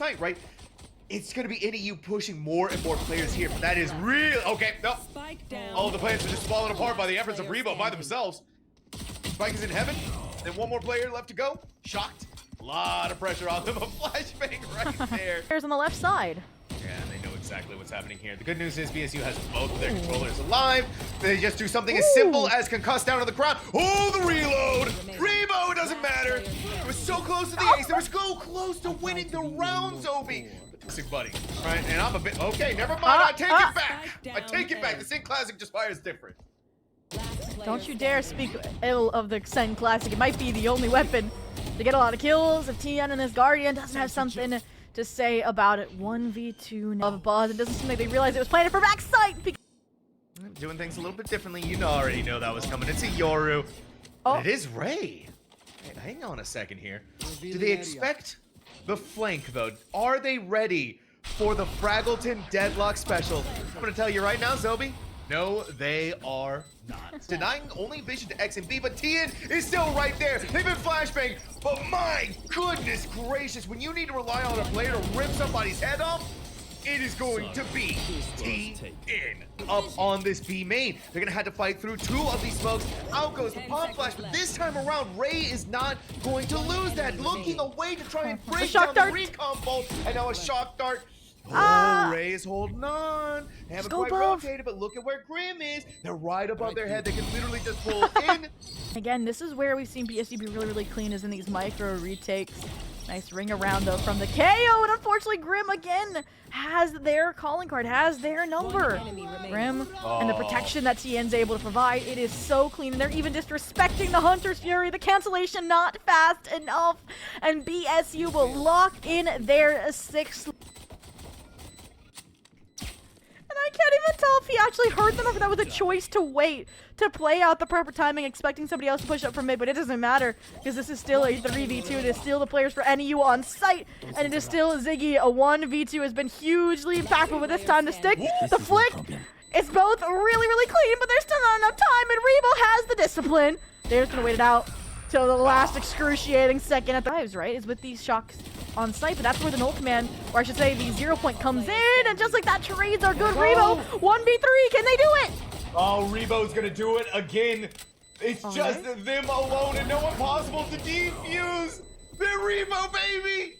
site, right? It's going to be NEU pushing more and more players here, but that is real. Okay, no. All of the plans are just falling apart by the efforts of Rebo by themselves. Spike is in heaven. Then one more player left to go. Shocked. A lot of pressure on them. A flashbang right there. Players on the left side. Yeah, they know exactly what's happening here. The good news is BSU has both of their controllers alive. They just do something as simple as concuss down to the crowd. Oh, the reload! Rebo, it doesn't matter. It was so close to the ace. They were so close to winning the round, Zobi. Buddy, right? And I'm a bit okay. Never mind. I take it back. I take it back. The Sin Classic just fires different. Don't you dare speak ill of the Sin Classic. It might be the only weapon to get a lot of kills. If TN and his Guardian doesn't have something to say about it, 1v2 of Buzz. It doesn't seem like they realized it was planted for backside. Doing things a little bit differently. You already know that was coming. It's a YORU. Oh. It is Ray. Wait, hang on a second here. Do they expect the flank, though? Are they ready for the Fraggleton Deadlock Special? I'm going to tell you right now, Zobi. No, they are not. Denying only vision to X and B, but TN is still right there. They've been flashbang, but my goodness gracious, when you need to rely on a player to rip somebody's head off, it is going to be TN up on this B main. They're gonna have to fight through two of these smokes. Out goes the palm flash, but this time around, Ray is not going to lose that. Looking away to try and break down the recon bolt, and now a shock dart. Oh, Ray is holding on. They haven't quite rotated, but look at where Grim is. They're right above their head. They can literally just pull in. Again, this is where we've seen BSU be really, really clean, is in these micro retakes. Nice ring around, though, from the KO. And unfortunately, Grim, again, has their calling card, has their number. Grim and the protection that TN's able to provide, it is so clean. And they're even disrespecting the Hunter's Fury. The cancellation not fast enough. And BSU will lock in their 6th. I can't even tell if he actually heard them or if that was a choice to wait to play out the proper timing, expecting somebody else to push up from mid, but it doesn't matter because this is still a 3v2. It is still the players for NEU on site, and it is still Ziggy. A 1v2 has been hugely impactful, but this time the stick, the flick, it's both really, really clean, but there's still not enough time, and Rebo has the discipline. They're just gonna wait it out till the last excruciating second at the lives, right? Is with these shocks on site, but that's where the null command, or I should say the 0 point comes in, and just like that, trades are good. Rebo, 1v3, can they do it? Oh, Rebo's gonna do it again. It's just them alone and no one possible to defuse. The Rebo, baby!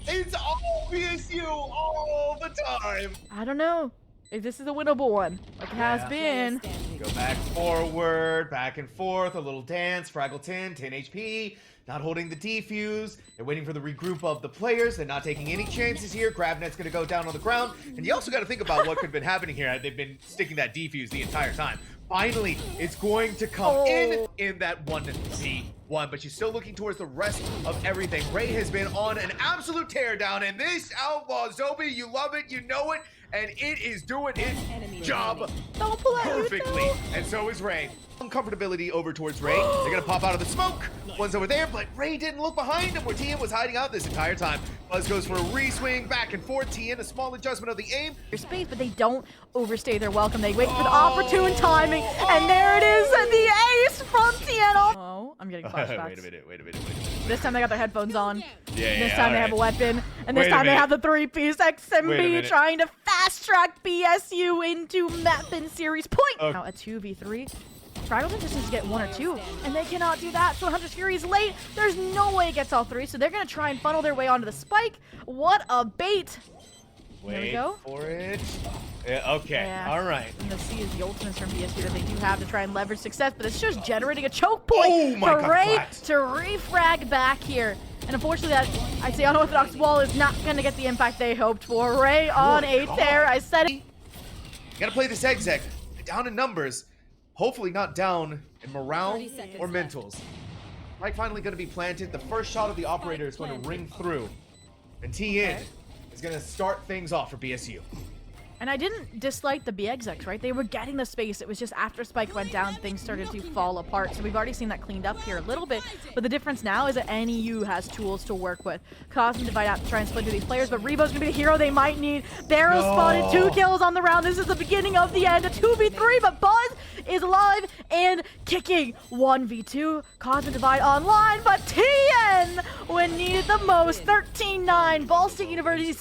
It's all BSU all the time. I don't know if this is a winnable one, like it has been. Go back, forward, back and forth, a little dance. Fraggleton, 10 HP, not holding the defuse. They're waiting for the regroup of the players. They're not taking any chances here. Gravnet's gonna go down on the ground. And you also gotta think about what could have been happening here. They've been sticking that defuse the entire time. Finally, it's going to come in that 1v1, but she's still looking towards the rest of everything. Ray has been on an absolute teardown, and this outlaw, Zobi, you love it, you know it, and it is doing its job perfectly. And so is Ray. Uncomfortability over towards Ray. They're gonna pop out of the smoke. One's over there, but Ray didn't look behind him where TN was hiding out this entire time. Buzz goes for a re-swing back and forth. TN, a small adjustment of the aim. Space, but they don't overstay their welcome. They wait for the opportune timing, and there it is, the ace from TN. Oh, I'm getting flashbacks. Wait a minute. This time they got their headphones on. Yeah, this time they have a weapon, and this time they have the 3-piece XMB trying to fast-track BSU into map and series point. Now a 2v3. Fraggleton just needs to get 1 or 2, and they cannot do that, so Hunter's Fury is late. There's no way it gets all 3, so they're going to try and funnel their way onto the spike. What a bait. There we go. For it. Yeah, okay, all right. And the C is the ultimate from BSU that they do have to try and leverage success, but it's just generating a choke point for Ray to refrag back here. And unfortunately, that, I'd say, unorthodox wall is not going to get the impact they hoped for. Ray on a tear. I said it. You got to play this exec. Down in numbers. Hopefully not down in morale or mentals. Right, finally going to be planted. The first shot of the operator is going to ring through. And TN is going to start things off for BSU. And I didn't dislike the BXX, right? They were getting the space. It was just after Spike went down, things started to fall apart. So we've already seen that cleaned up here a little bit. But the difference now is that NEU has tools to work with. Cause and Divide out to try and split through these players, but Rebo's gonna be the hero they might need. Barrow spotted 2 kills on the round. This is the beginning of the end. A 2v3, but Buzz is alive and kicking. 1v2, Cosmic Divide online, but TN when needed the most. 13-9, Ball State University